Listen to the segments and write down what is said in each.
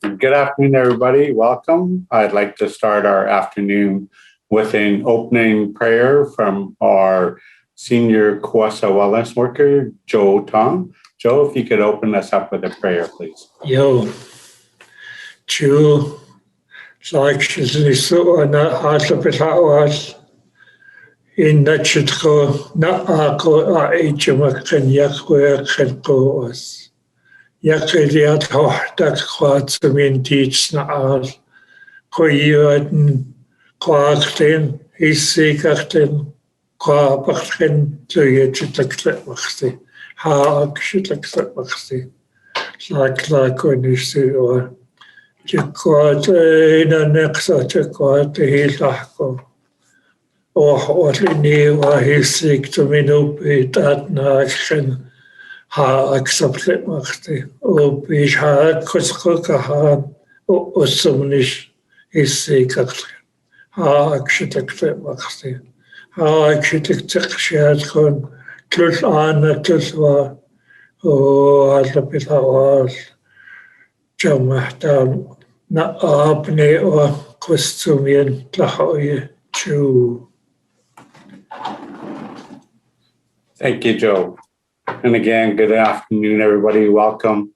Good afternoon, everybody. Welcome. I'd like to start our afternoon with an opening prayer from our senior Quuasa wellness worker, Joe Tong. Joe, if you could open us up with a prayer, please. Yo, Chu, like she's na hatlapitawas in Nuu-chah-nulth na ako aichamakan yakwe kenkoas. Yakeliat hochtak Quuasa teach na al Huu-ay-aht Quuachtin Hesquiaht Quuapachtin Uchuklesaht machti Uchuklesaht machti like when you see or Quuasa in a next Quuasa hilako what in you are his sick to me no pay that naction ha accepted machti o bish ha kuskokahan o sumnish is sick ha accepted machti ha accepted shared con plus on plus war o alapitawas jamahtam na apne o kostumian tlahoye chu. Thank you, Joe. And again, good afternoon, everybody. Welcome.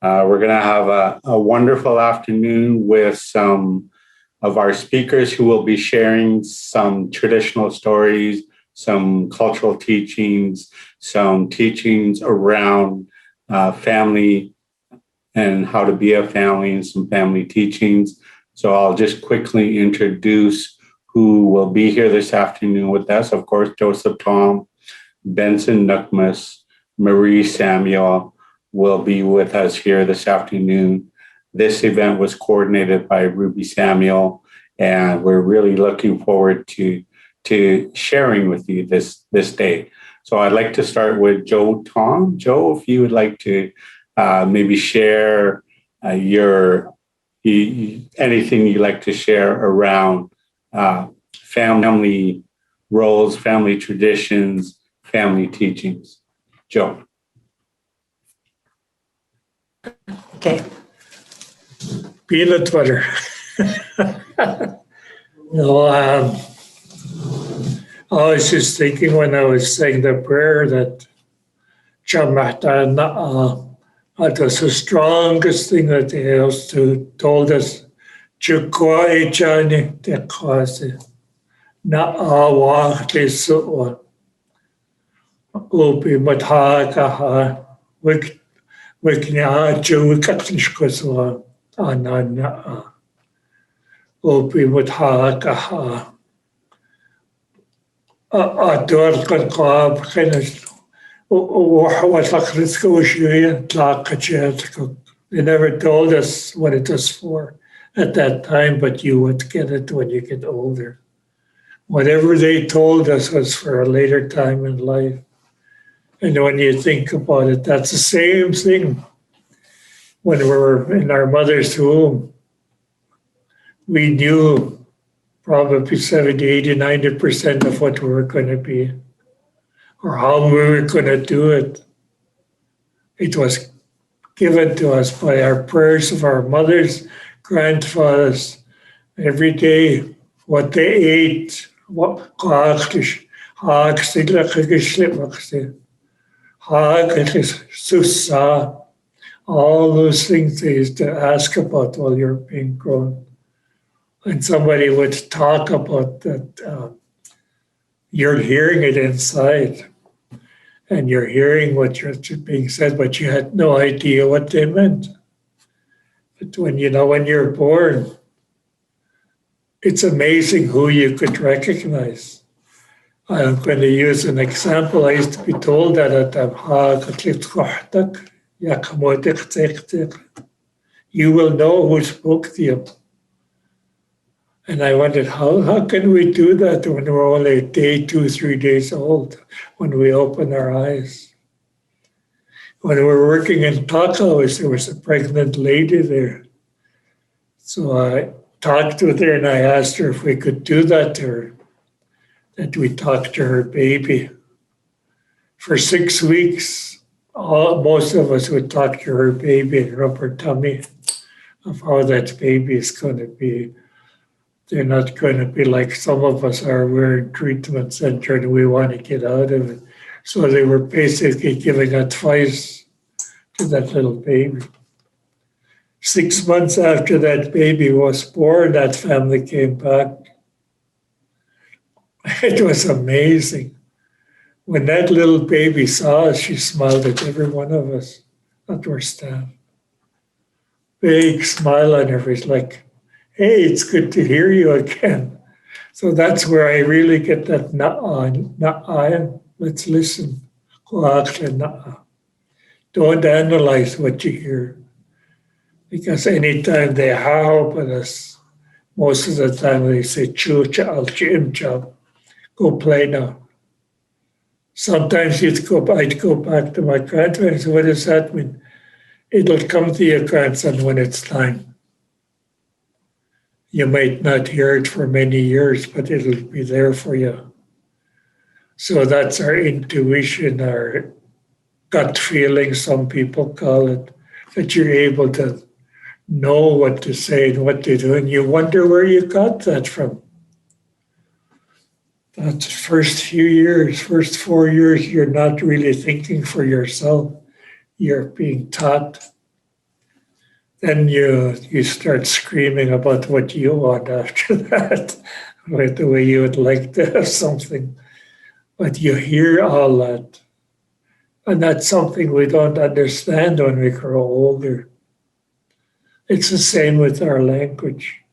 We're going to have a wonderful afternoon with some of our speakers who will be sharing some traditional stories, some cultural teachings, some teachings around family and how to be a family and some family teachings. So I'll just quickly introduce who will be here this afternoon with us. Of course, Joesph Tom, Benson, Nookemis, Marie Samuel will be with us here this afternoon. This event was coordinated by Ruby Samuel, and we're really looking forward to sharing with you this day. So I'd like to start with Joe Tom. Joe, if you would like to maybe share anything you'd like to share around family roles, family traditions, family teachings. Joe. Okay. Peanut butter. No, I was just thinking when I was saying the prayer that that was the strongest thing that they also told us. Chukwaichani te Quuasa na awakli suwa upi matakaha wiknya Uchuklesaht anana upi matakaha ador qab khinas they never told us what it was for at that time, but you would get it when you get older. Whatever they told us was for a later time in life. And when you think about it, that's the same thing. When we were in our mother's womb, we knew probably 70, 80, 90% of what we were going to be or how we were going to do it. It was given to us by our prayers of our mothers, grandfathers, every day, what they ate, what all those things they used to ask about while you're being grown. And somebody would talk about that, you're hearing it inside and you're hearing what you're being said, but you had no idea what they meant. But when you're born, it's amazing who you could recognize. I'm going to use an example. I used to be told that at you will know who spoke to you. And I wondered, how can we do that when we're only a day, 2, 3 days old, when we open our eyes? When we were working in Tacos, there was a pregnant lady there. So I talked with her and I asked her if we could do that to her, that we talked to her baby. For 6 weeks, most of us would talk to her baby and rub her tummy. of how that baby is going to be. They're not going to be like some of us are. We're in treatment center and we want to get out of it. So they were basically giving advice to that little baby. 6 months after that baby was born, that family came back. It was amazing. When that little baby saw us, she smiled at every one of us, at our staff. Big smile on her face, like, hey, it's good to hear you again. So that's where I really get that Nuu-chah-nulth. Let's listen. Nuu-chah-nulth. Don't analyze what you hear. Because anytime they howl at us, most of the time they say, Nuu-chah-nulth, go play now. Sometimes I'd go back to my grandfather and say, what does that mean? It'll come to your grandson when it's time. You might not hear it for many years, but it'll be there for you. So that's our intuition, our gut feeling, some people call it, that you're able to know what to say and what to do. And you wonder where you got that from. That first 4 years, you're not really thinking for yourself. You're being taught. Then you start screaming about what you want after that, like the way you would like to have something. But you hear all that. And that's something we don't understand when we grow older. It's the same with our language.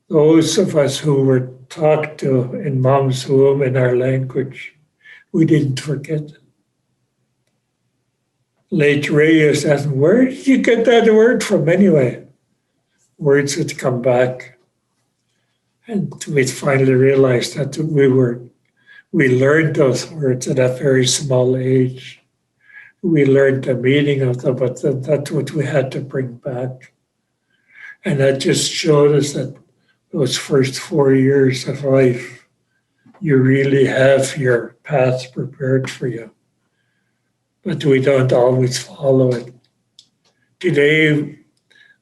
Those of us who were talked to in mom's womb in our language, we didn't forget it. Late Ray is asking, where did you get that word from anyway? Words would come back. And we finally realized that we learned those words at a very small age. We learned the meaning of them, but that's what we had to bring back. And that just showed us that those first 4 years of life, you really have your path prepared for you. But we don't always follow it. Today,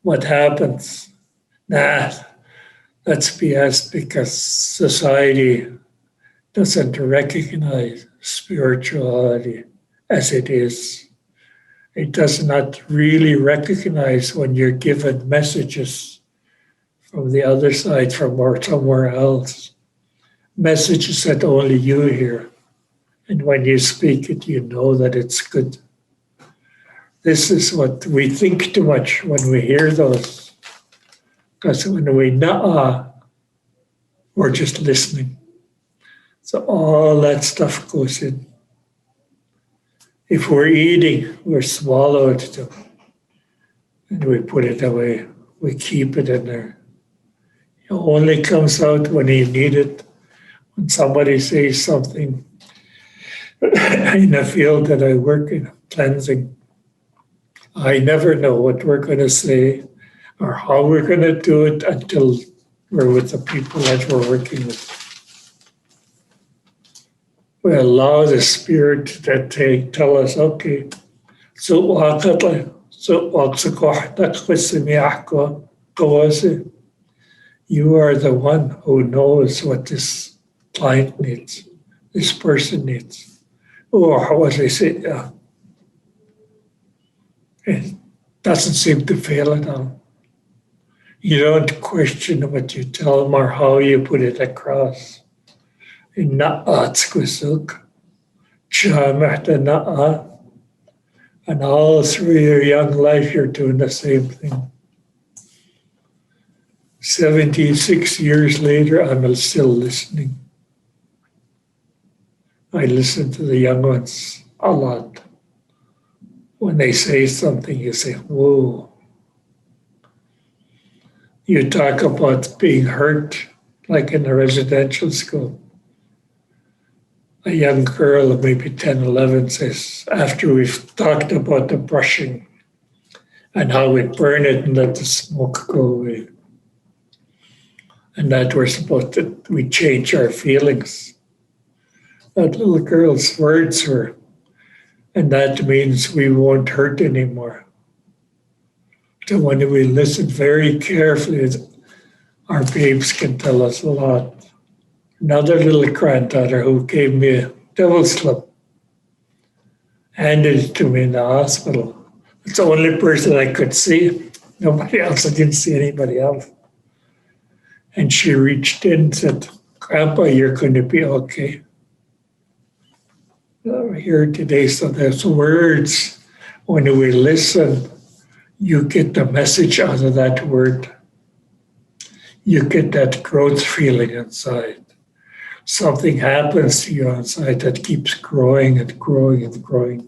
what happens? That's BS because society doesn't recognize spirituality as it is. It does not really recognize when you're given messages from the other side, from somewhere else, messages that only you hear. And when you speak it, you know that it's good. This is what we think too much when we hear those. Because when we Nuu-chah, we're just listening. So all that stuff goes in. If we're eating, we're swallowed too. And we put it away. We keep it in there. It only comes out when you need it. When somebody says something in a field that I work in, cleansing, I never know what we're going to say or how we're going to do it until we're with the people that we're working with. We allow the spirit that they tell us, okay, you are the one who knows what this client needs, this person needs. Or how was I say? It doesn't seem to fail at all. You don't question what you tell them or how you put it across. In Nuu-chah-nulth Nuu-chah, and all through your young life, you're doing the same thing. 76 years later, I'm still listening. I listen to the young ones a lot. When they say something, you say, whoa. You talk about being hurt, like in a residential school. A young girl of maybe 10, 11 says, after we've talked about the brushing and how we burn it and let the smoke go away, and that we're supposed to, we change our feelings. That little girl's words were, and that means we won't hurt anymore. So when we listen very carefully, our babes can tell us a lot. Another little granddaughter who gave me a devil slip, handed it to me in the hospital. It's the only person I could see. Nobody else, I didn't see anybody else. And she reached in and said, Grandpa, you're going to be okay. We're here today, so there's words. When we listen, you get the message out of that word. You get that growth feeling inside. Something happens to you inside that keeps growing and growing and growing.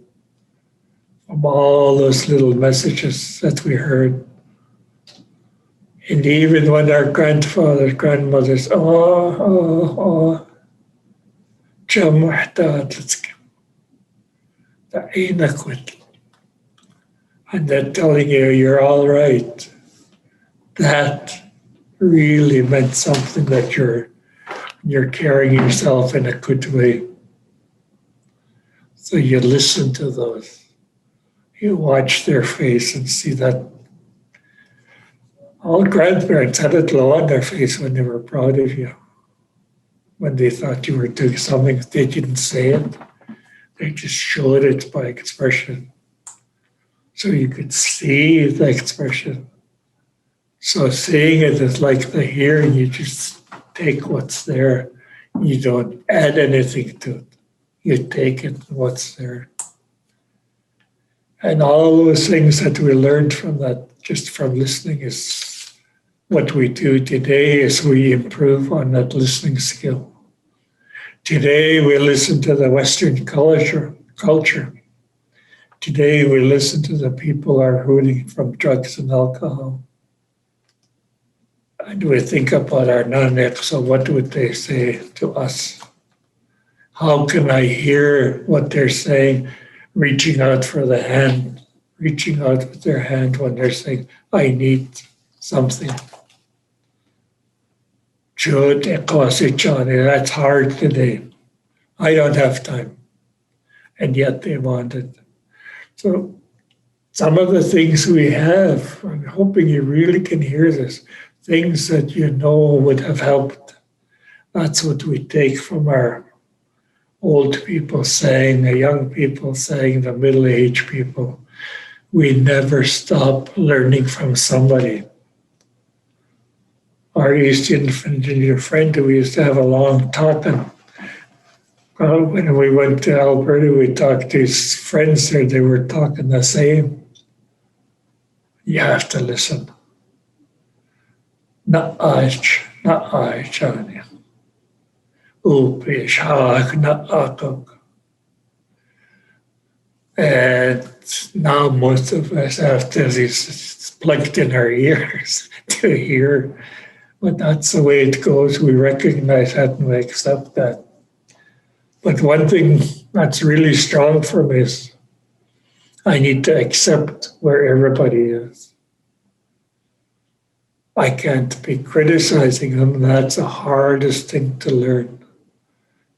From all those little messages that we heard. And even when our grandfathers, grandmothers, Nuu-chah-nulth Elders, and they're telling you you're all right. That really meant something, that you're carrying yourself in a good way. So you listen to those. You watch their face and see that all grandparents had a glow on their face when they were proud of you. When they thought you were doing something, they didn't say it. They just showed it by expression. So you could see the expression. So seeing it is like the hearing. You just take what's there. You don't add anything to it. You take it, what's there. And all those things that we learned from that, just from listening, is what we do today. Is we improve on that listening skill. Today we listen to the Western culture. Today we listen to the people who are hurting from drugs and alcohol. And we think about our non-ex, so what would they say to us? How can I hear what they're saying, reaching out for the hand, reaching out with their hand when they're saying, I need something. That's hard today. I don't have time. And yet they want it. So some of the things we have, I'm hoping you really can hear this, things that you know would have helped. That's what we take from our old people saying, the young people saying, the middle-aged people. We never stop learning from somebody. Our East Indian friend, we used to have a long talking. When we went to Alberta, we talked to his friends there, they were talking the same. You have to listen. Nuu-chah-nulth. And now most of us have these plugged in our ears to hear, but that's the way it goes. We recognize that and we accept that. But one thing that's really strong for me is I need to accept where everybody is. I can't be criticizing them. That's the hardest thing to learn.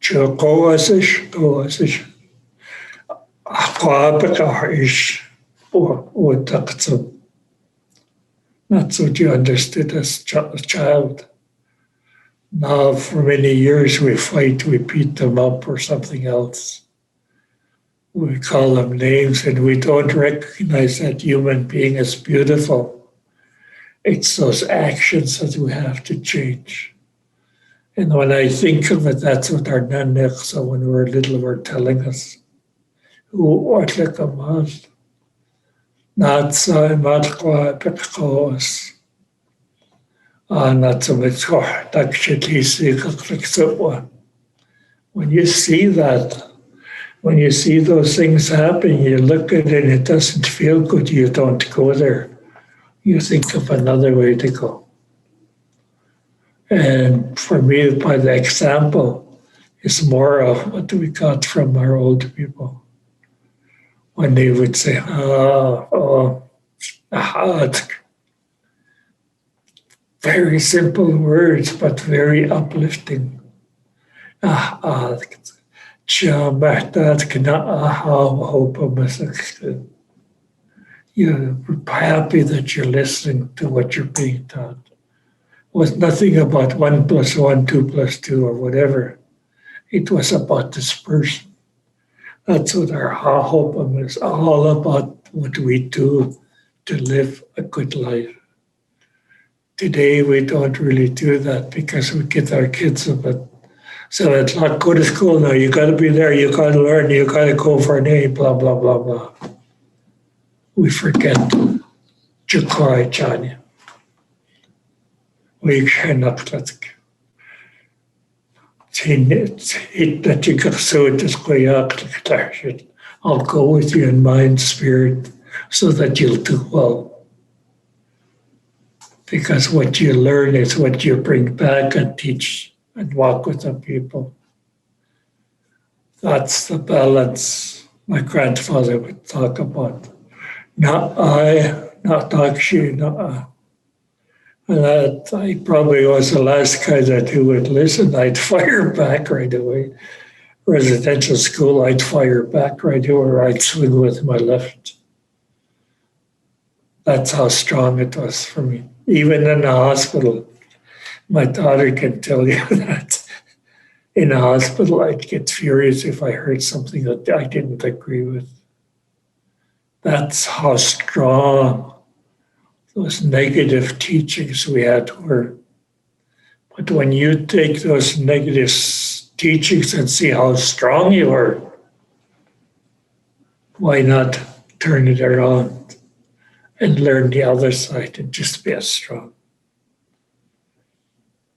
Quuasa Program. That's what you understood as a child. Now, for many years, we fight, we beat them up or something else. We call them names and we don't recognize that human being is beautiful. It's those actions that we have to change. And when I think of it, that's what our non-ex, when we were little, were telling us. Huu-ay-aht. When you see that, when you see those things happen, you look at it and it doesn't feel good, you don't go there. You think of another way to go. And for me, by the example, is more of what we got from our old people. When they would say, ahat. Very simple words, but very uplifting. You're happy that you're listening to what you're being taught. It was nothing about 1 + 1, 2 + 2, or whatever. It was about this person. That's what our hope is all about, what we do to live a good life. Today, we don't really do that because we get our kids up at 7 o'clock, go to school now, you got to be there, you got to learn, you got to go for an A, blah, blah, blah, blah. We forget Huu-ay-aht. Nuu-chah-nulth Elders. I'll go with you in mind, spirit, so that you'll do well. Because what you learn is what you bring back and teach and walk with the people. That's the balance my grandfather would talk about. Not I, not Dakshi, not I. And that I probably was the last guy that who would listen. I'd fire back right away. Residential school, I'd fire back right away, or I'd swing with my left. That's how strong it was for me. Even in the hospital, my daughter can tell you that. In the hospital, I'd get furious if I heard something that I didn't agree with. That's how strong those negative teachings we had were. But when you take those negative teachings and see how strong you are, why not turn it around and learn the other side and just be as strong?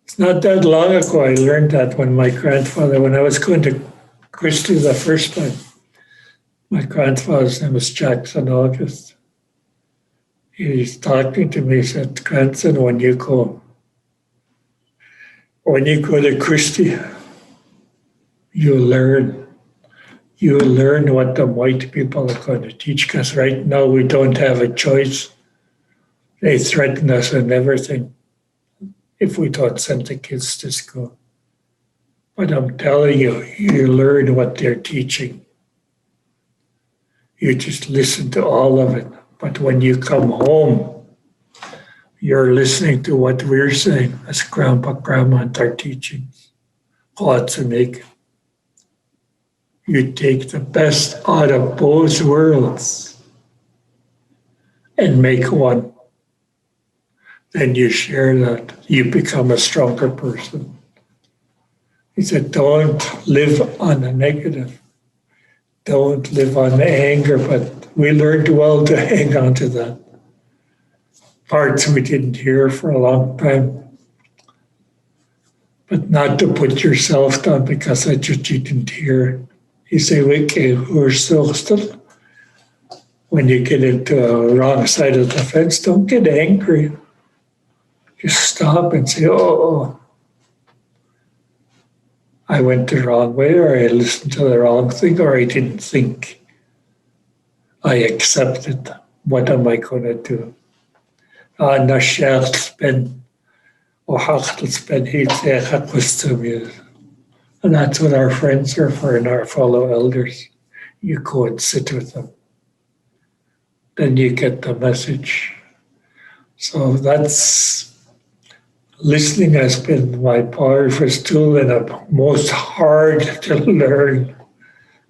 It's not that long ago I learned that when my grandfather, when I was going to Christie the first time, my grandfather's name was Jackson August. He's talking to me, he said, grandson, when you go to Christie, you learn what the white people are going to teach, because right now we don't have a choice. They threaten us and everything if we don't send the kids to school. But I'm telling you, you learn what they're teaching. You just listen to all of it. But when you come home, you're listening to what we're saying as Grandpa, Grandma, and our teachings. Quuasa. You take the best out of both worlds and make one. Then you share that. You become a stronger person. He said, don't live on the negative. Don't live on the anger, but we learned well to hang on to that. Parts we didn't hear for a long time. But not to put yourself down because that's what you didn't hear. You say, okay, we're still. When you get into the wrong side of the fence, don't get angry. Just stop and say, oh, I went the wrong way, or I listened to the wrong thing, or I didn't think. I accepted. What am I going to do? And that's what our friends are for and our fellow elders. You go and sit with them. Then you get the message. So listening has been my powerful tool and the most hard to learn.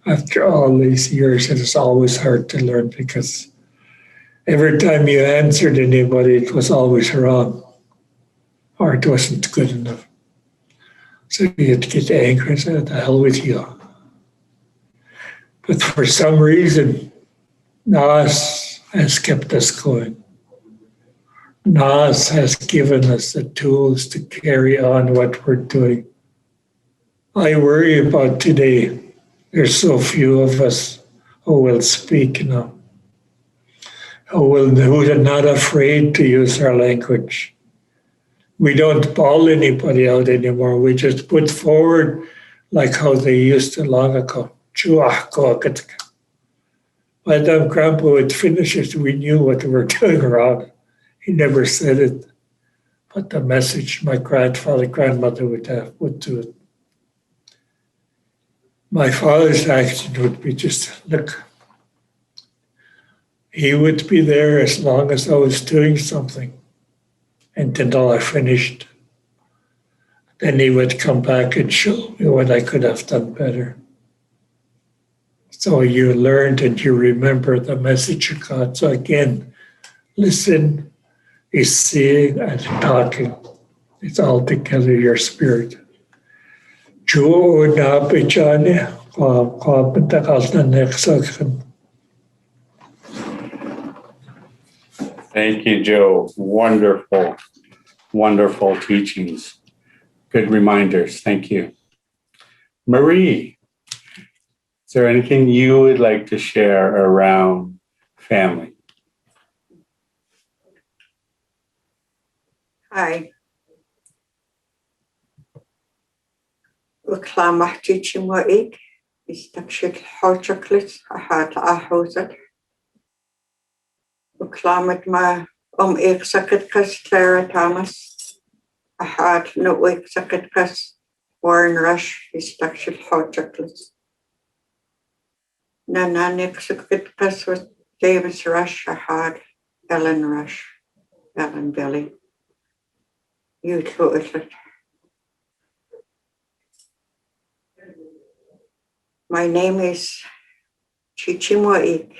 After all these years, it is always hard to learn because every time you answered anybody, it was always wrong or it wasn't good enough. So you'd get angry and say, the hell with you. But for some reason, Nas has kept us going. Nas has given us the tools to carry on what we're doing. I worry about today. There's so few of us who will speak now, who are not afraid to use our language. We don't bawl anybody out anymore. We just put forward like how they used to long ago. By the time Grandpa would finish it, we knew what we were doing wrong. He never said it, but the message my grandfather, grandmother would do it. My father's action would be just, look, He would be there as long as I was doing something until I finished. Then he would come back and show me what I could have done better. So you learned and you remember the message you got. So again, listen is seeing and talking. It's all together your spirit. Thank you, Joe. Wonderful, wonderful teachings. Good reminders. Thank you. Marie, is there anything you would like to share around family? Hi. Uchuklesaht Teechuktl is the Uchuklesaht Ahosat. Uchuklesaht ma Eksakat Clara Thomas. Ahat Nuu-chah-nulth Warren Rush is the Uchuklesaht. Eksakat was Davis Rush. Ahat Ellen Rush. Ellen Billy. Uchuklesaht. My name is Teechuktl,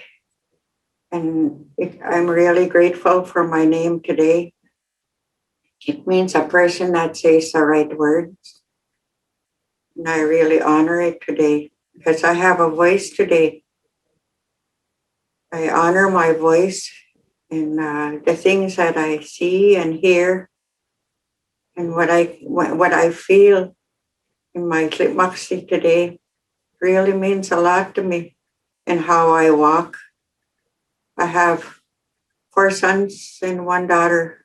and I'm really grateful for my name today. It means a person that says the right words, and I really honor it today because I have a voice today. I honor my voice and the things that I see and hear, and what I feel in my Klipmaxi today really means a lot to me and how I walk. I have 4 sons and 1 daughter,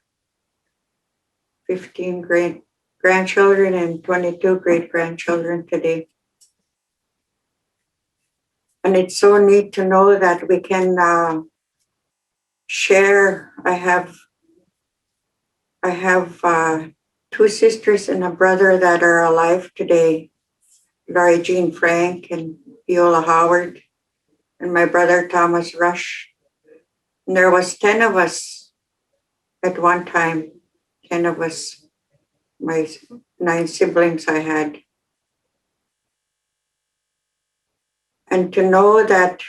15 great-grandchildren and 22 great-grandchildren today. And it's so neat to know that we can share. I have 2 sisters and a brother that are alive today. Laurie Jean Frank and Viola Howard, and my brother Thomas Rush. And there was 10 of us at one time, 10 of us, my 9 siblings I had. And to know that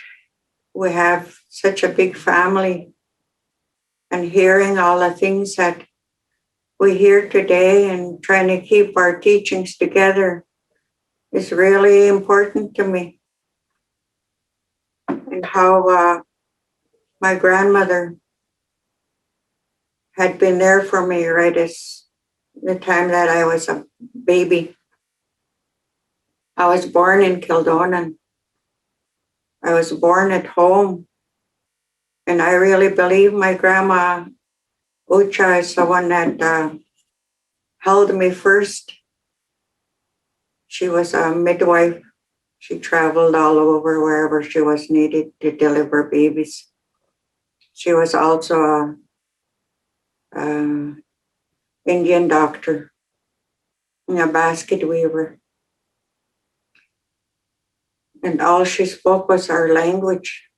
we have such a big family and hearing all the things that we hear today and trying to keep our teachings together is really important to me. And how my grandmother had been there for me right as the time that I was a baby. I was born in Kildonan. I was born at home. And I really believe my grandma Nuu-chah is the one that held me first. She was a midwife. She traveled all over wherever she was needed to deliver babies. She was also an Indian doctor and a basket weaver. And all she spoke was our language.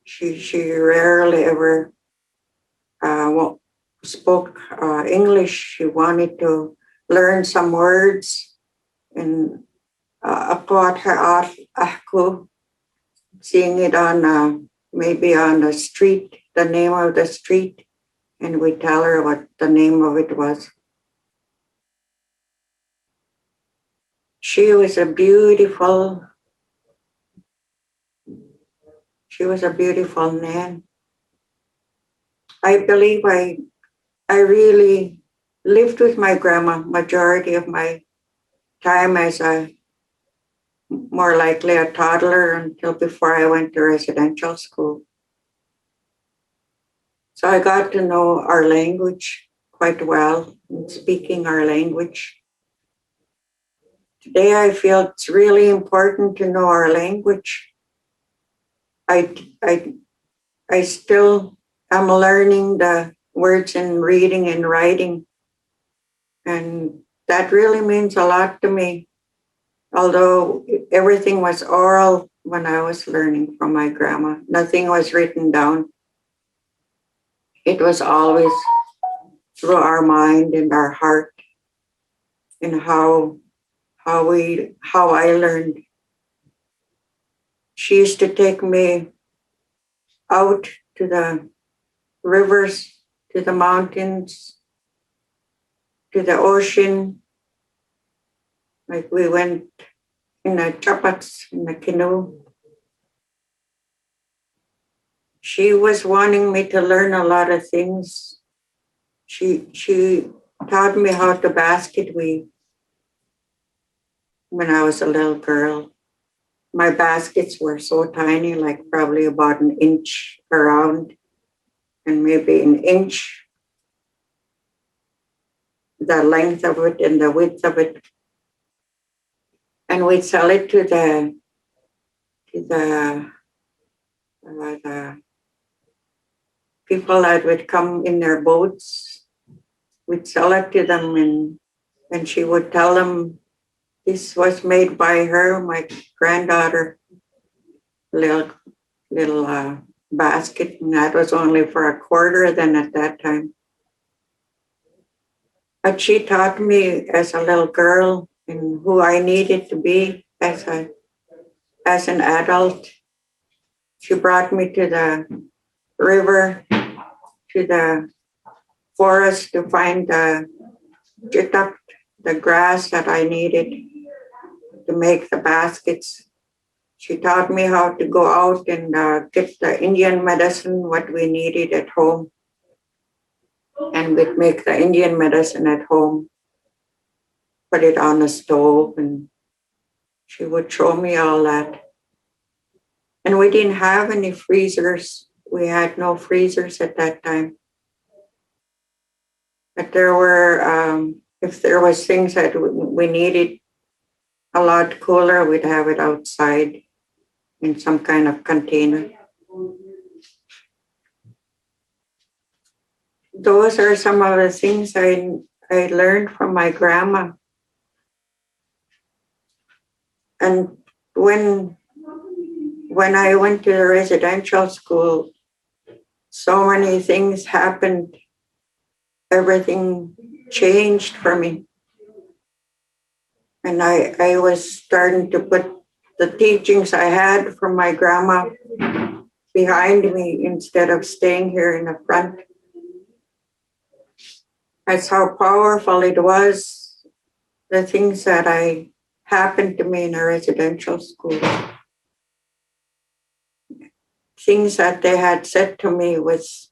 She rarely ever spoke English. She wanted to learn some words. And Huu-ay-aht, seeing it on maybe on the street, the name of the street, and we tell her what the name of it was. She was a beautiful man. I believe I really lived with my grandma majority of my time as more likely a toddler until before I went to residential school. So I got to know our language quite well, and speaking our language. Today I feel it's really important to know our language. I still am learning the words in reading and writing, and that really means a lot to me. Although everything was oral when I was learning from my grandma, nothing was written down. it was always through our mind and our heart, and how I learned. She used to take me out to the rivers, to the mountains, to the ocean. Like we went in the chapats, in the canoe. She was wanting me to learn a lot of things. She taught me how to basket weave when I was a little girl. My baskets were so tiny, like probably about an inch around and maybe an inch the length of it and the width of it. And we'd sell it to the people that would come in their boats. We'd sell it to them, and she would tell them this was made by her, my granddaughter, little basket, and that was only for a quarter then at that time. But she taught me as a little girl and who I needed to be as an adult. She brought me to the river, to the forest to find the grass that I needed to make the baskets. She taught me how to go out and get the Indian medicine, what we needed at home. And we'd make the Indian medicine at home, put it on the stove, and she would show me all that. And we didn't have any freezers. We had no freezers at that time. But there were, if there was things that we needed a lot cooler, we'd have it outside in some kind of container. Those are some of the things I learned from my grandma. And when I went to the residential school, so many things happened. Everything changed for me. And I was starting to put the teachings I had from my grandma behind me instead of staying here in the front. That's how powerful it was, the things that happened to me in a residential school. Things that they had said to me was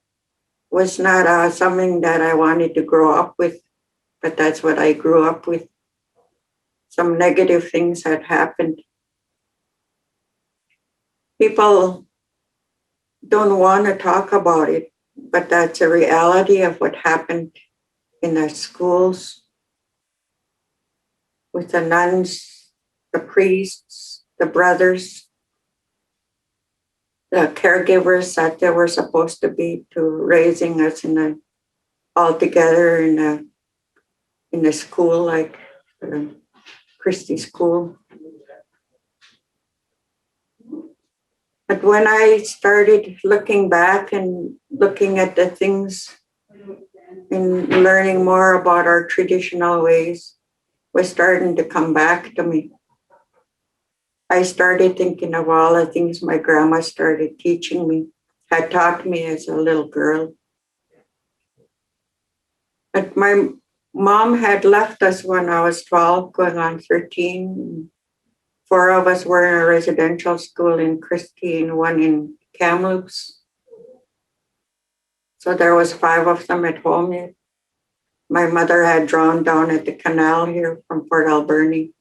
not something that I wanted to grow up with, but that's what I grew up with. Some negative things had happened. People don't want to talk about it, but that's a reality of what happened in the schools with the nuns, the priests, the brothers, the caregivers that they were supposed to be to raising us all together in a school like Christie School. But when I started looking back and looking at the things and learning more about our traditional ways, was starting to come back to me. I started thinking of all the things my grandma started teaching me, had taught me as a little girl. But my mom had left us when I was 12, going on 13. 4 of us were in a residential school in Christie and 1 in Kamloops. So there was 5 of them at home. My mother had drawn down at the canal here from Port Alberni.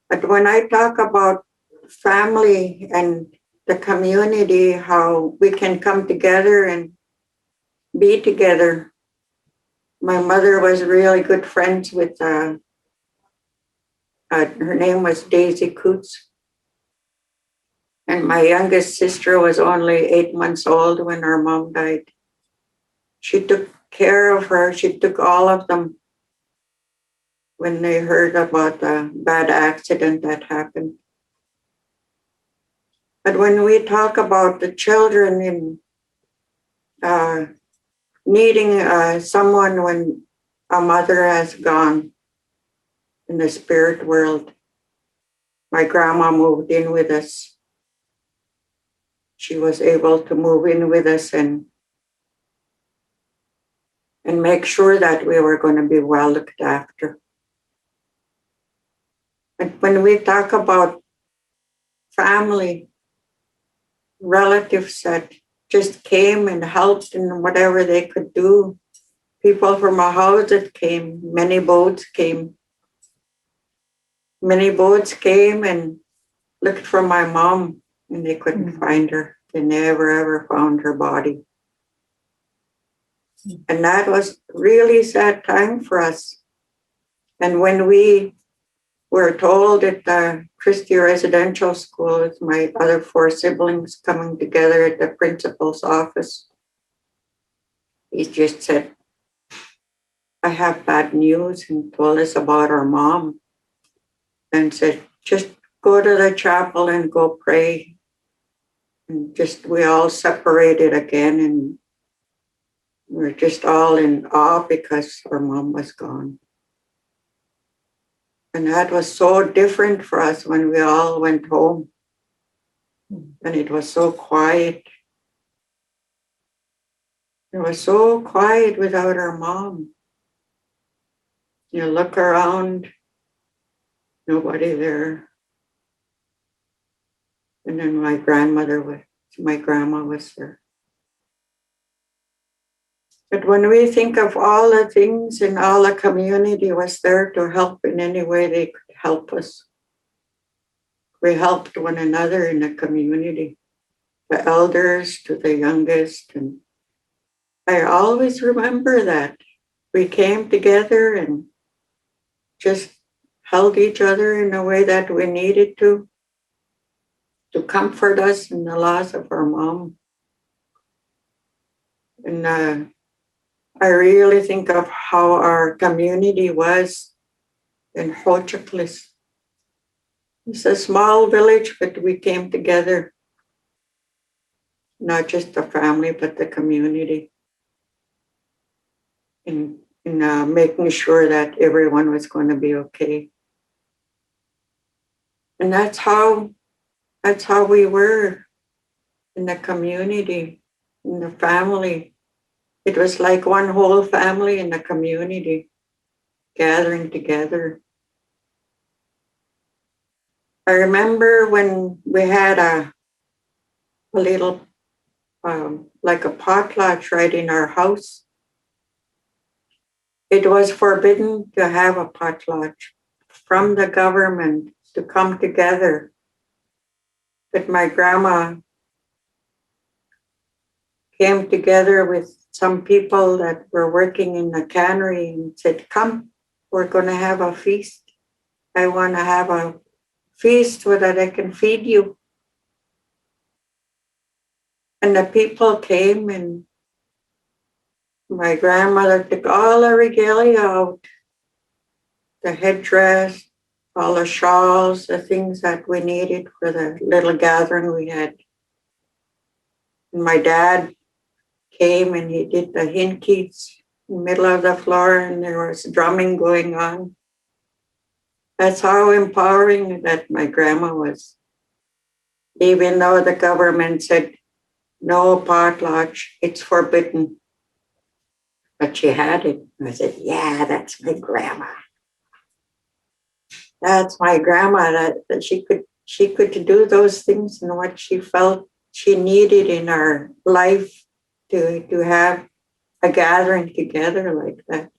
But when I talk about family and the community, how we can come together and be together. My mother was really good friends with, her name was Daisy Coots. And my youngest sister was only 8 months old when her mom died. She took care of her. She took all of them when they heard about the bad accident that happened. But when we talk about the children needing someone when a mother has gone in the spirit world. My grandma moved in with us. She was able to move in with us and make sure that we were going to be well looked after. And when we talk about family, relatives that just came and helped in whatever they could do, people from our house that came, many boats came. Many boats came and looked for my mom, and they couldn't find her. They never, ever found her body. And that was really sad time for us. And when we were told at the Christie Residential School, with my other 4 siblings coming together at the principal's office, he just said, I have bad news, and told us about our mom. And said, just go to the chapel and go pray. And just, we all separated again, and we're just all in awe because our mom was gone. And that was so different for us when we all went home. And it was so quiet. It was so quiet without our mom. You look around, nobody there. And then my grandma was there. But when we think of all the things and all the community was there to help in any way they could help us, we helped one another in the community, the elders to the youngest. And I always remember that. We came together and just held each other in a way that we needed to comfort us in the loss of our mom. And I really think of how our community was in Uchuklesaht. It's a small village, but we came together, not just the family, but the community, in making sure that everyone was going to be okay. And that's how we were in the community, in the family. It was like one whole family in the community gathering together. I remember when we had a little, like a potlatch right in our house. It was forbidden to have a potlatch from the government to come together. But my grandma came together with some people that were working in the cannery and said, come, we're going to have a feast. I want to have a feast so that I can feed you. And the people came, and my grandmother took all the regalia out, the headdress, all the shawls, the things that we needed for the little gathering we had. And my dad came and he did the hinkies in the middle of the floor, and there was drumming going on. That's how empowering that my grandma was. Even though the government said, no potlatch, it's forbidden. But she had it. And I said, yeah, that's my grandma. That's my grandma, that she could do those things and what she felt she needed in our life to have a gathering together like that.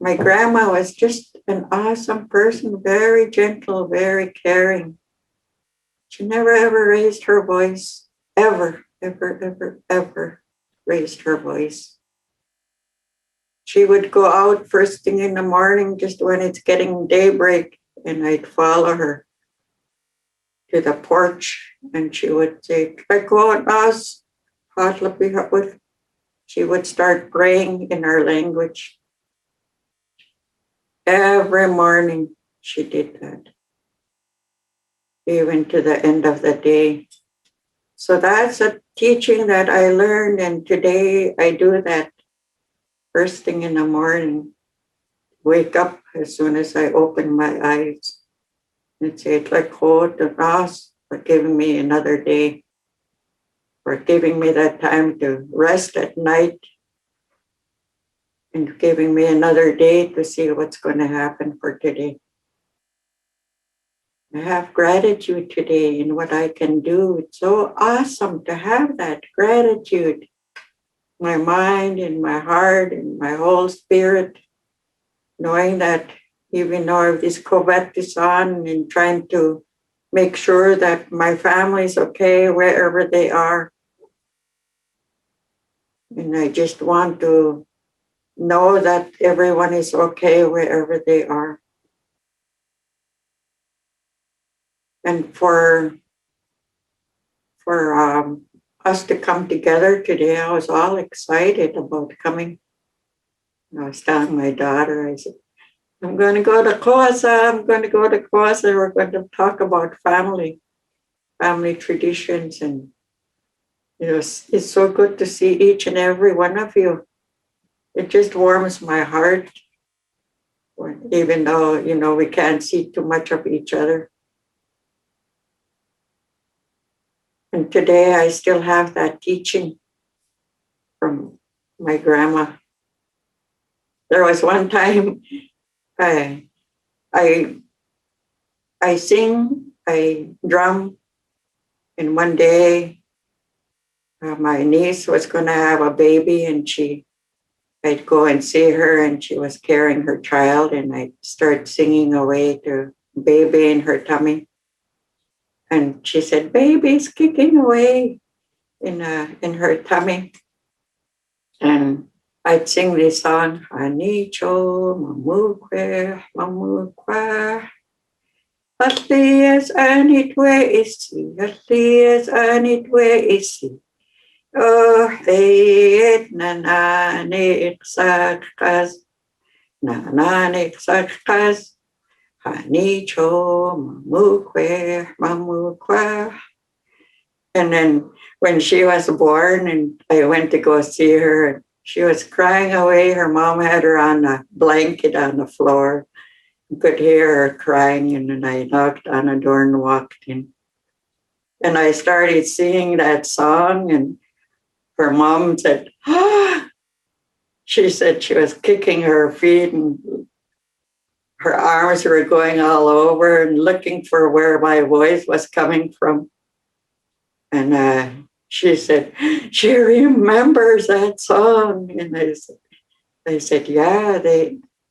My grandma was just an awesome person, very gentle, very caring. She never ever raised her voice, ever raised her voice. She would go out first thing in the morning, just when it's getting daybreak, and I'd follow her to the porch, and she would say, she would start praying in our language. Every morning she did that, even to the end of the day. So that's teaching that I learned, and today I do that first thing in the morning. Wake up as soon as I open my eyes and say, "Tlekho Tanas," for giving me another day, for giving me that time to rest at night, and giving me another day to see what's going to happen for today. I have gratitude today in what I can do. It's so awesome to have that gratitude. My mind and my heart and my whole spirit, knowing that even though this COVID is on, and trying to make sure that my family's okay wherever they are. And I just want to know that everyone is okay wherever they are. And for us to come together today, I was all excited about coming. I was telling my daughter, I said, "I'm going to go to Quuasa. I'm going to go to Quuasa. We're going to talk about family traditions." And it's so good to see each and every one of you. It just warms my heart, even though, we can't see too much of each other. And today I still have that teaching from my grandma. There was one time I sing, I drum, and one day my niece was going to have a baby, and I'd go and see her, and she was carrying her child, and I'd start singing away to baby in her tummy. And she said, "Baby's kicking away in her tummy." And I'd sing this song, "Anicho, mamukwe, mamukwa. Atlias anitwe isi, atlias anitwe isi. Oh, it nanane iksakas, nanane iksakas. Anicho, mamukwe, mamukwa." And then when she was born and I went to go see her, she was crying away. Her mom had her on a blanket on the floor. You could hear her crying, and then I knocked on the door and walked in. And I started singing that song, and her mom said, "Ah!" She said she was kicking her feet, and her arms were going all over and looking for where my voice was coming from. And she said, "She remembers that song." And I said, "Yeah,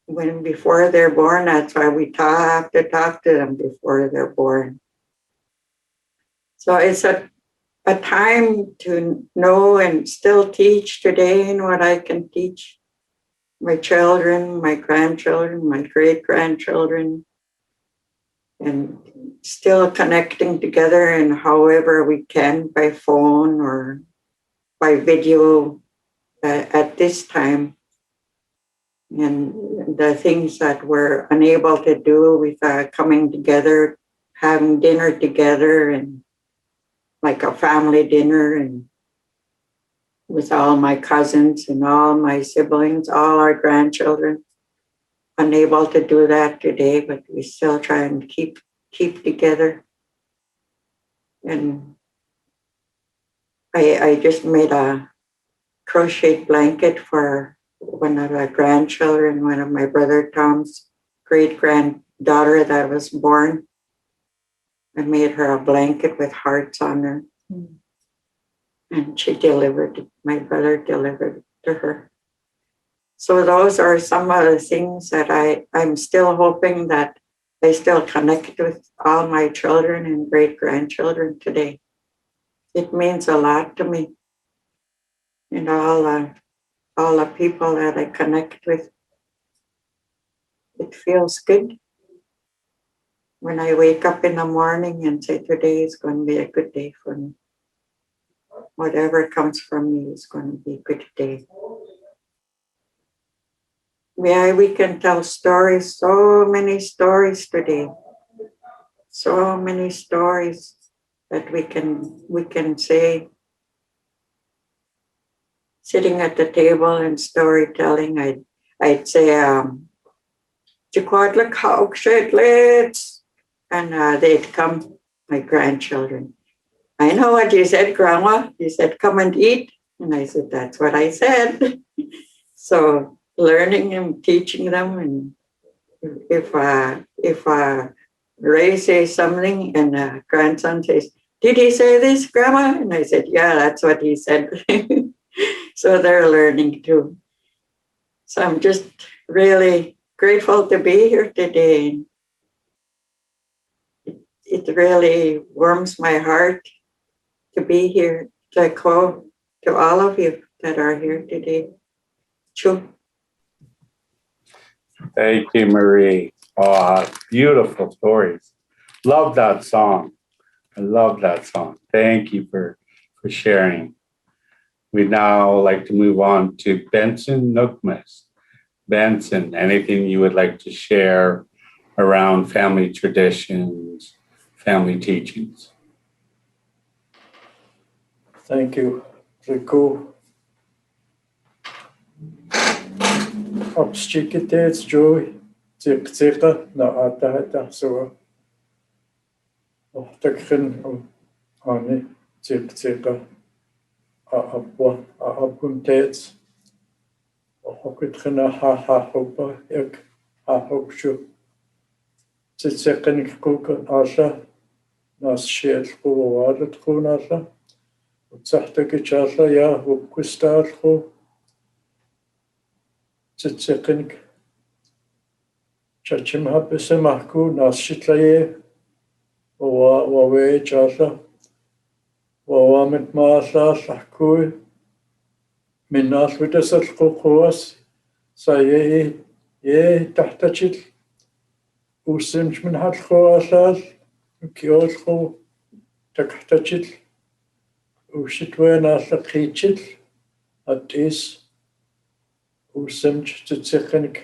when before they're born, that's why we have to talk to them before they're born." So it's a time to know and still teach today in what I can teach my children, my grandchildren, my great-grandchildren, and still connecting together in however we can by phone or by video at this time. And the things that we're unable to do with coming together, having dinner together, and like a family dinner, and with all my cousins and all my siblings, all our grandchildren. Unable to do that today, but we still try and keep together. And I just made a crochet blanket for one of our grandchildren, one of my brother Tom's great-granddaughter that was born. I made her a blanket with hearts on her. And she delivered it. My brother delivered it to her. So those are some of the things that I'm still hoping that I still connect with all my children and great-grandchildren today. It means a lot to me. And all the people that I connect with. It feels good when I wake up in the morning and say, today is going to be a good day for me. Whatever comes from me is going to be a good day. Yeah, we can tell stories, so many stories today. So many stories that we can say sitting at the table and storytelling, I'd say, Uchuklesaht, and they'd come, my grandchildren. I know what you said, Grandma. You said, come and eat. And I said, that's what I said. So learning and teaching them, and if Ray says something and grandson says, did he say this, Grandma? And I said, yeah, that's what he said. So they're learning too. So I'm just really grateful to be here today. It really warms my heart to be here, to call to all of you that are here today. Chu. Thank you, Marie. Oh, beautiful stories. Love that song. I love that song. Thank you for sharing. We'd now like to move on to Benson Nookemis. Benson, anything you would like to share around family traditions, family teachings? Thank you, Rico. Obstikitets joy, Teechuktl Nuu-chah-nulth Elders. Takrin Ani Teechuktl Abuntet. Hokitrina Hopa Ek Hopshu. Teechuktl Quu'asa Nas Shell Quu'ahat Quu'asa. Uchuklesaht ya Quua'sa Teechuktl Chachimha Besemahku Nas Shitlaye Huu-ay-aht Mit Maasa Sahku Minas Vidasat Quuas Saye Tahtachil Usimch min hat Quuasa Kiosco Tahtachil Ushitwena Sakichil at is Usimch Teechuktl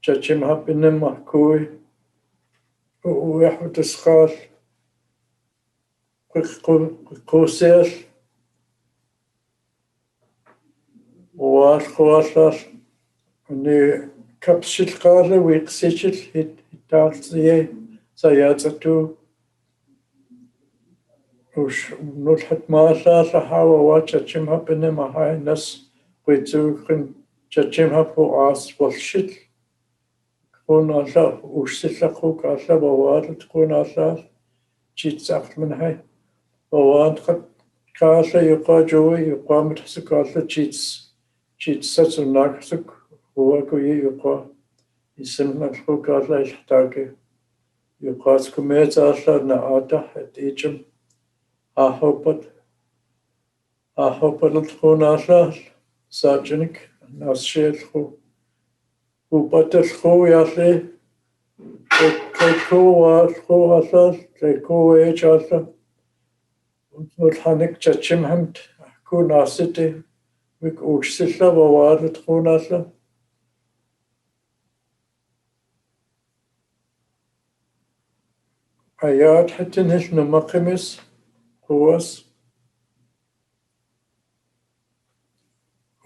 Chachimha Benemahku Huu-ay-aht Quuasa Quuasa ni kapsil qala wiqsichil hitartsiye sayatatu ush nulhat maasa sahawa wa chachimha benemaha nas qitukhin chachimha puas walshil qunasa ushsillaqu qasa wawalat qunasa chitsaqt minhay wawat qat qasa yuqa jowi yuqamat qasa chitsat unaksuk huwaku yuqa isimnak qasa ihtake yuqas kumeta asa naata at ijum ahopat qunasa sajanik nasshel upatel yasle Quuasa Quu'ay-aht Ulhanik Chachimhamt Kunasite Wik Uchsilla Wawalat Quuasa Huu-ay-aht Hatinil Nookemis Quuas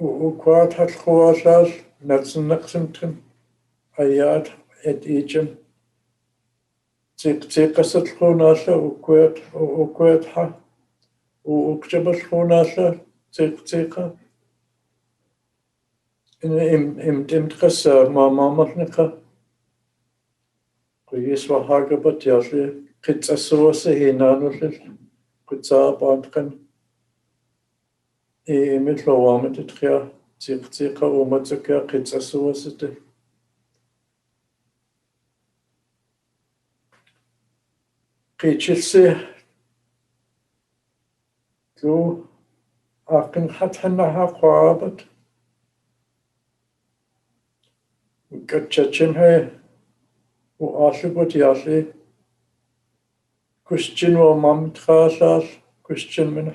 Uquat Hat Quuasa Natsinaksimtin Huu-ay-aht et Ijim Teechuktl Quuasa Uquat Uchuklesaht Quuasa Teechuktl Imtras Mamatnika Quuasa Hagabat Yasli Quuasa Hinanulil Quuasa Bantkan Imit Tria Teechuktl Umatsuka Quuasa Qichilsi tu akin hatanaha qabat Gachachimhe Uashibut Yasli Christian wa Mamtrasas Christian min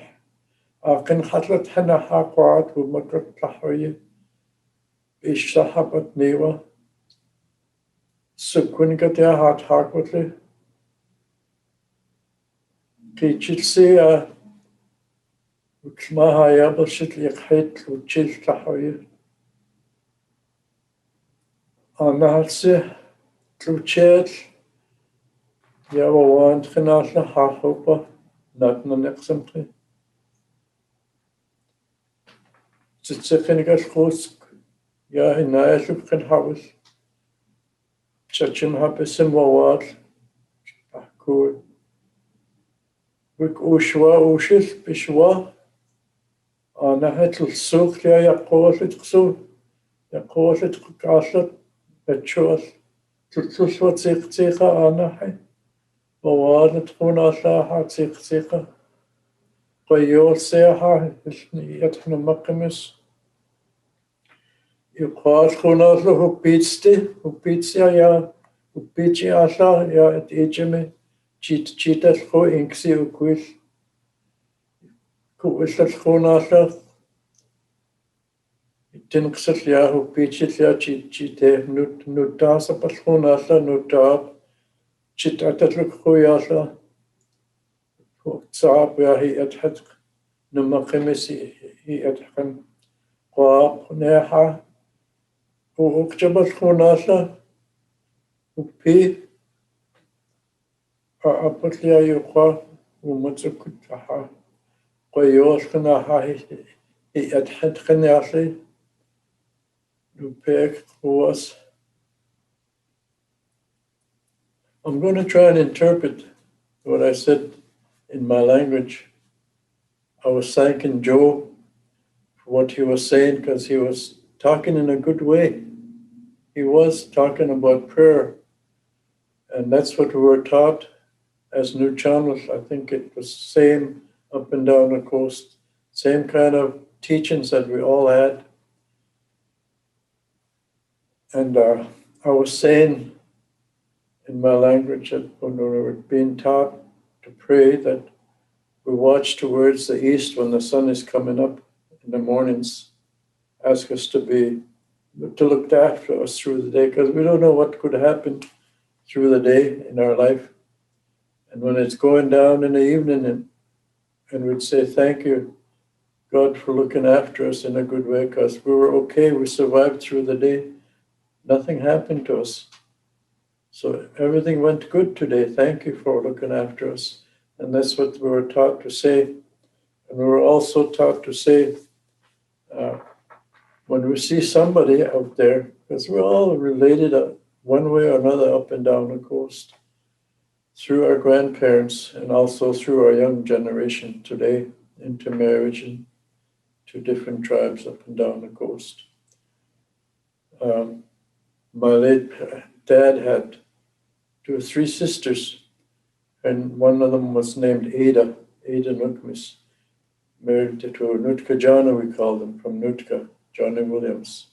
akin hatlat hanaha qat Umatrat Tahoye Ishahabat Newa Sukungatia Hat Hakwatli Qichilsi وكما بلشت لي قحيت وتشيل تحوي أنا هتسه تلوتشيت يا وان خناش لحاحوبة ناتنا نقسمتي تتسخن قشقوسك يا هنا يشوف خن حوس تشتشم هبسم ووال أحكول وك أوشوا أوشل بشوا أنا هتل السوق يا يقوش تقصو يقوش تقعشت بتشوس تلتوس وتسيق تسيقة أنا حي ووال تكون أشاحة تسيق تسيقة قيول سياحة يتحن مقمس يقاش خناش له بيتستي يا وبيتشي أشا يا إتيجمي تشيتا خو إنكسي وكويش كويش خناش تنقصت يا وبيتشي يا تشيتا نوتاسا بخناش نوتاب تشيتا تلك خوياشا صعب يا هي أتحدق نمقمس هي أتحقن قاب ناحة وكتبت خناشا وبي أبط لي يقا ومتسكت لها قيوش خناحة هي أتحد خناشي وبيك قواس. I'm going to try and interpret what I said in my language. I was thanking Joe for what he was saying because he was talking in a good way. He was talking about prayer, and that's what we were taught as Nuu-chah-nulth. I think it was the same up and down the coast, same kind of teachings that we all had. And I was saying in my language that when we were being taught to pray, that we watch towards the east when the sun is coming up in the mornings, ask us to look after us through the day, because we don't know what could happen through the day in our life. And when it's going down in the evening, and we'd say, thank you, God, for looking after us in a good way, because we were okay, we survived through the day. Nothing happened to us. So everything went good today. Thank you for looking after us. And that's what we were taught to say. And we were also taught to say, when we see somebody out there, because we're all related one way or another up and down the coast, through our grandparents and also through our young generation today, into marriage and to different tribes up and down the coast. My late dad had 2 or 3 sisters, and one of them was named Ada Nookemis, married to Nootka-Johnny, we call them, from Nootka, Johnny Williams.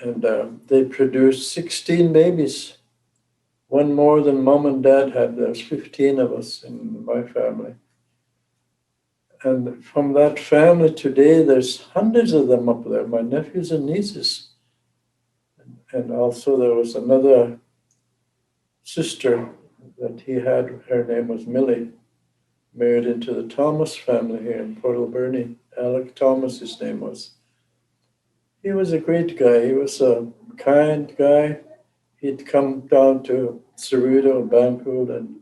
And they produced 16 babies, one more than mom and dad had. There's 15 of us in my family. And from that family today, there's hundreds of them up there, my nephews and nieces. And also there was another sister that he had, her name was Millie, married into the Thomas family here in Port Alberni. Alec Thomas, his name was. He was a great guy. He was a kind guy. He'd come down to Cerrito and Banpool, and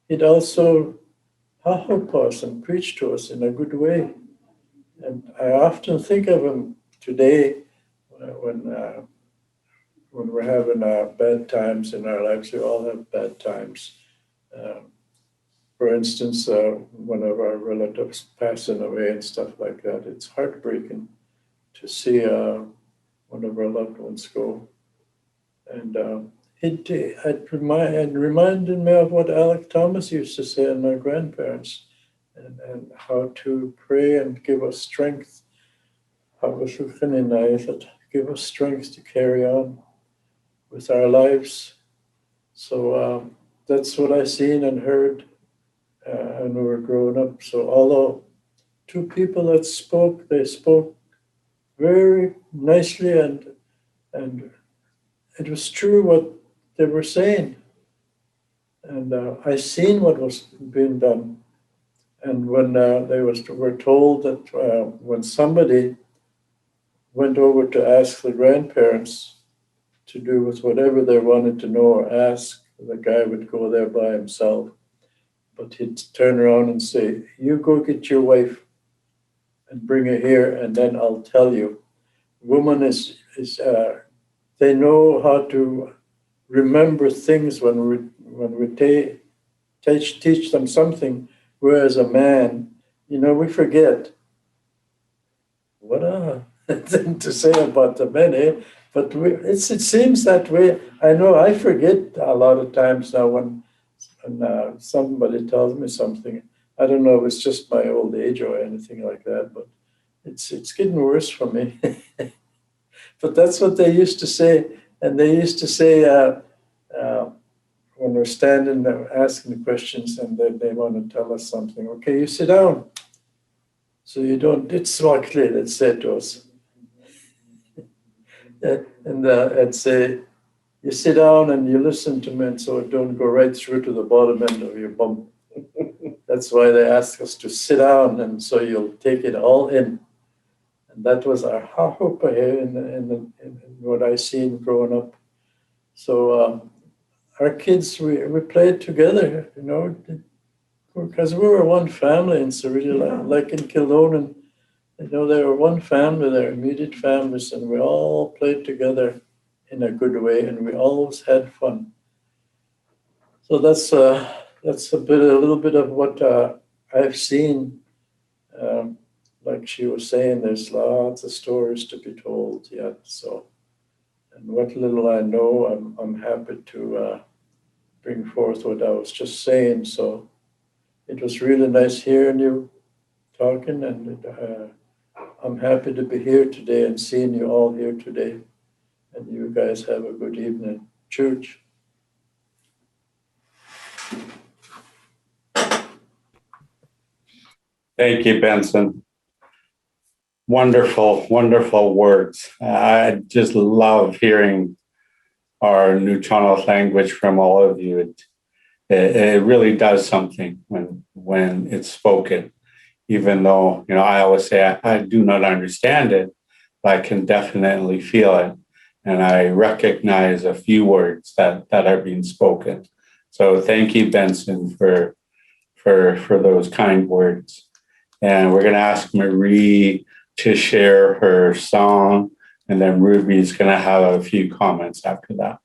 he'd also help us and preach to us in a good way. And I often think of him today when we're having bad times in our lives. We all have bad times. For instance, one of our relatives passing away and stuff like that. It's heartbreaking to see one of our loved ones go. And it reminded me of what Alec Thomas used to say, and my grandparents, and how to pray and give us strength. Give us strength to carry on with our lives. So that's what I seen and heard, and we were growing up. So although 2 people that spoke, they spoke very nicely, and it was true what they were saying. And I seen what was being done. And when were told that when somebody went over to ask the grandparents to do with whatever they wanted to know or ask, the guy would go there by himself. But he'd turn around and say, "You go get your wife and bring her here, and then I'll tell you." Woman they know how to remember things when we teach them something, whereas a man, we forget. What a thing to say about the men, eh? But it seems that way. I know I forget a lot of times now when somebody tells me something. I don't know if it's just my old age or anything like that, but it's getting worse for me. But that's what they used to say. And they used to say when we're standing there asking the questions and they want to tell us something, "Okay, you sit down." So you don't, it's Uchuklesaht that said to us. And I'd say, "You sit down and you listen to me, and so it don't go right through to the bottom end of your bum." That's why they ask us to sit down, and so you'll take it all in. And that was our hope here in what I seen growing up. So our kids, we played together, because we were one family in Cerritos, like in Kildonan. They were one family, their immediate families, and we all played together in a good way, and we always had fun. So that's a little bit of what I've seen. Like she was saying, there's lots of stories to be told yet. So, and what little I know, I'm happy to bring forth what I was just saying. So, it was really nice hearing you talking, and I'm happy to be here today and seeing you all here today. And you guys have a good evening. Church. Thank you, Benson. Wonderful, wonderful words. I just love hearing our Nuu-chah-nulth language from all of you. It really does something when it's spoken, even though, I always say I do not understand it, but I can definitely feel it. And I recognize a few words that are being spoken. So thank you, Benson, for those kind words. And we're going to ask Marie to share her song, and then Ruby's going to have a few comments after that.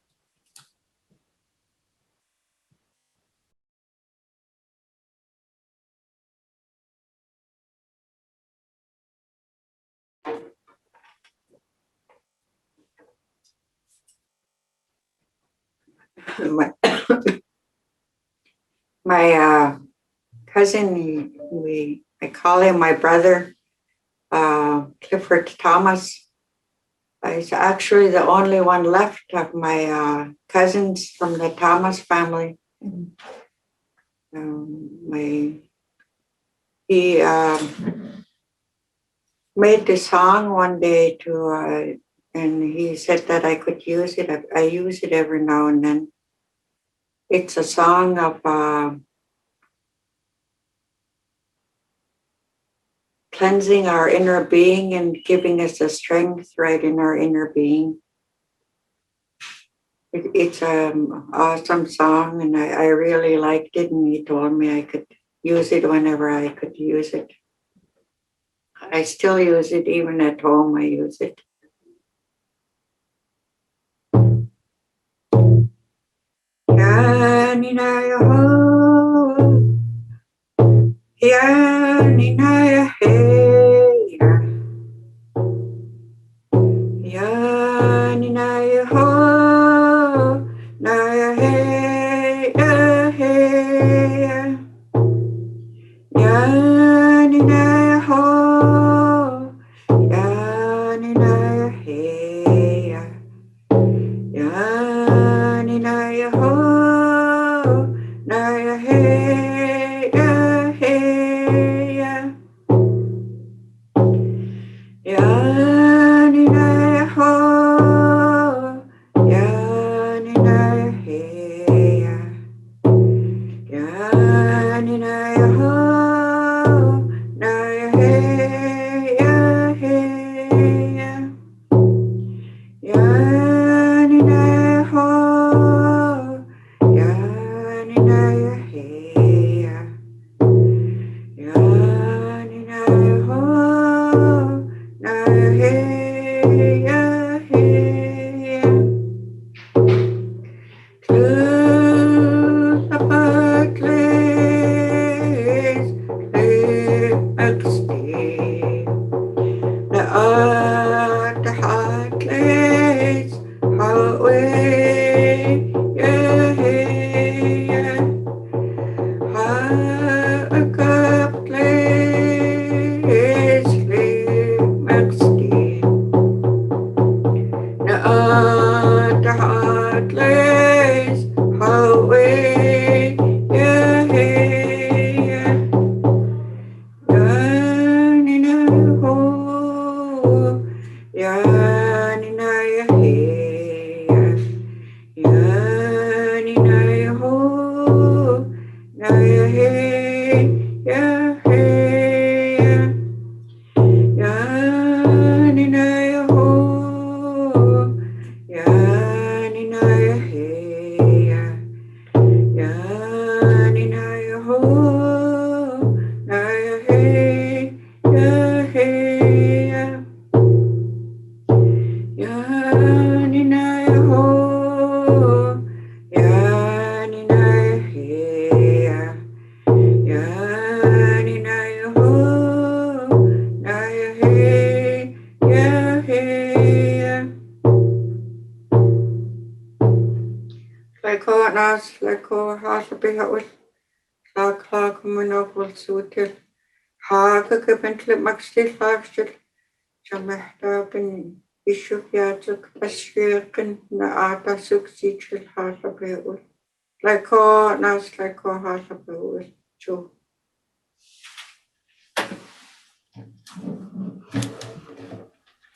My cousin, I call him my brother, Clifford Thomas. He's actually the only one left of my cousins from the Thomas family. He made the song one day and he said that I could use it. I use it every now and then. It's a song of cleansing our inner being and giving us the strength right in our inner being. It's an awesome song, and I really liked it, and he told me I could use it whenever I could use it. I still use it, even at home I use it.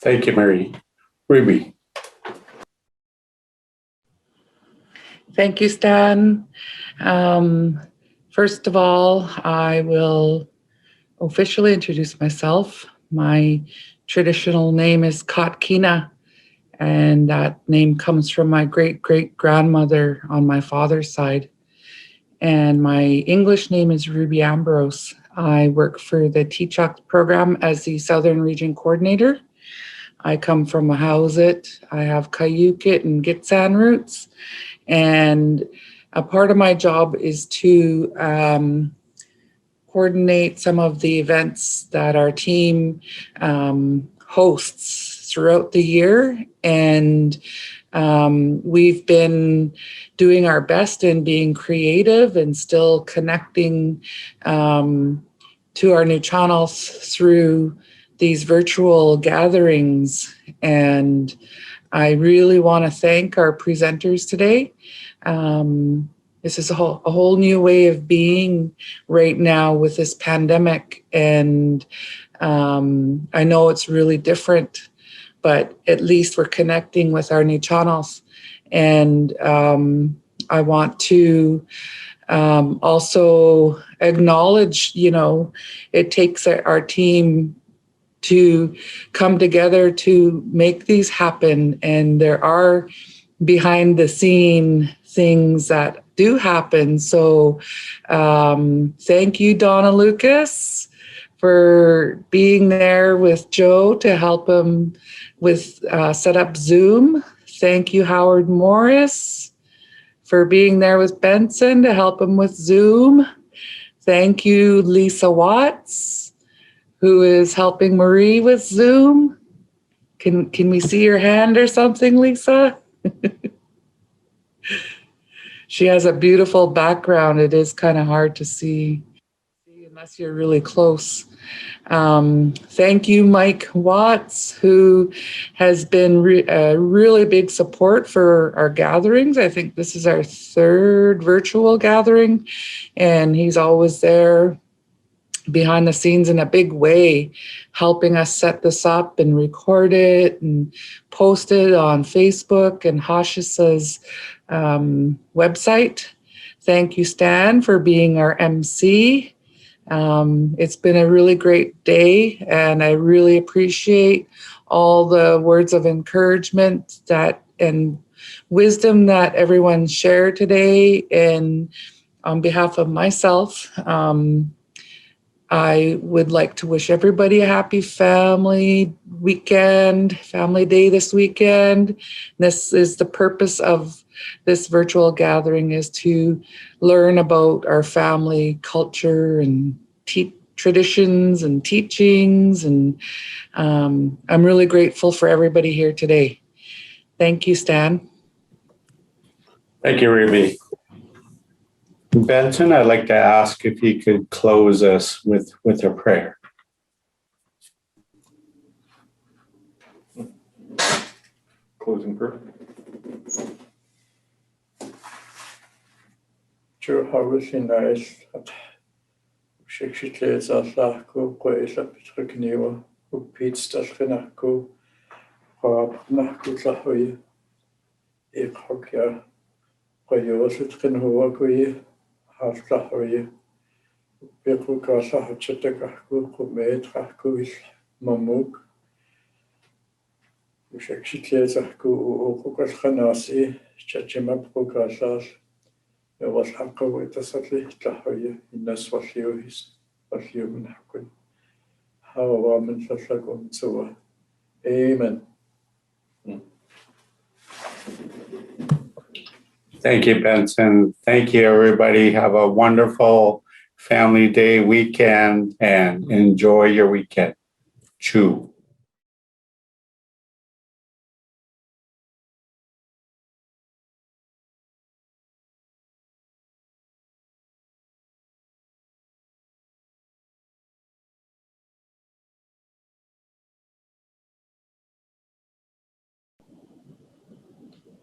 Thank you, Mary. Ruby. Thank you, Stan. First of all, I will officially introduce myself. My traditional name is Katkina, and that name comes from my great-great-grandmother on my father's side. And my English name is Ruby Ambrose. I work for the Teechuktl program as the Southern Region Coordinator. I come from Huu-ay-aht. I have Quua'sa and Gitsan roots. And a part of my job is to coordinate some of the events that our team hosts throughout the year. And we've been doing our best in being creative and still connecting to our Nuu-chah-nulth through these virtual gatherings. And I really want to thank our presenters today. This is a whole new way of being right now with this pandemic. And I know it's really different, but at least we're connecting with our Nuu-chah-nulth. And I want to also acknowledge, it takes our team to come together to make these happen. And there are behind the scene things that do happen. So thank you, Donna Lucas, for being there with Joe to help him with set up Zoom. Thank you, Howard Morris, for being there with Benson to help him with Zoom. Thank you, Lisa Watts, who is helping Marie with Zoom. Can we see your hand or something, Lisa? She has a beautiful background. It is kind of hard to see unless you're really close. Thank you, Mike Watts, who has been a really big support for our gatherings. I think this is our third virtual gathering, and he's always there behind the scenes in a big way, helping us set this up and record it and post it on Facebook and Hashisa's website. Thank you, Stan, for being our MC. It's been a really great day, and I really appreciate all the words of encouragement and wisdom that everyone shared today. And on behalf of myself, I would like to wish everybody a happy family weekend, family day this weekend. This is the purpose of this virtual gathering, is to learn about our family culture and traditions and teachings. And I'm really grateful for everybody here today. Thank you, Stan. Thank you, Ruby. Benson, I'd like to ask if you could close us with a prayer. Closing prayer. Uchuklesaht, Uchuklesaht, Quuasa Program, Uchuklesaht, Huu-ay-aht, Hesquiaht, Joesph, Huu-ay-aht, Mamuk, Uchuklesaht, Uchuklesaht, Quuasa Program, Innas Amen. Thank you, Benson. Thank you, everybody. Have a wonderful family day weekend and enjoy your weekend. Chew.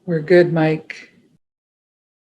We're good, Mike.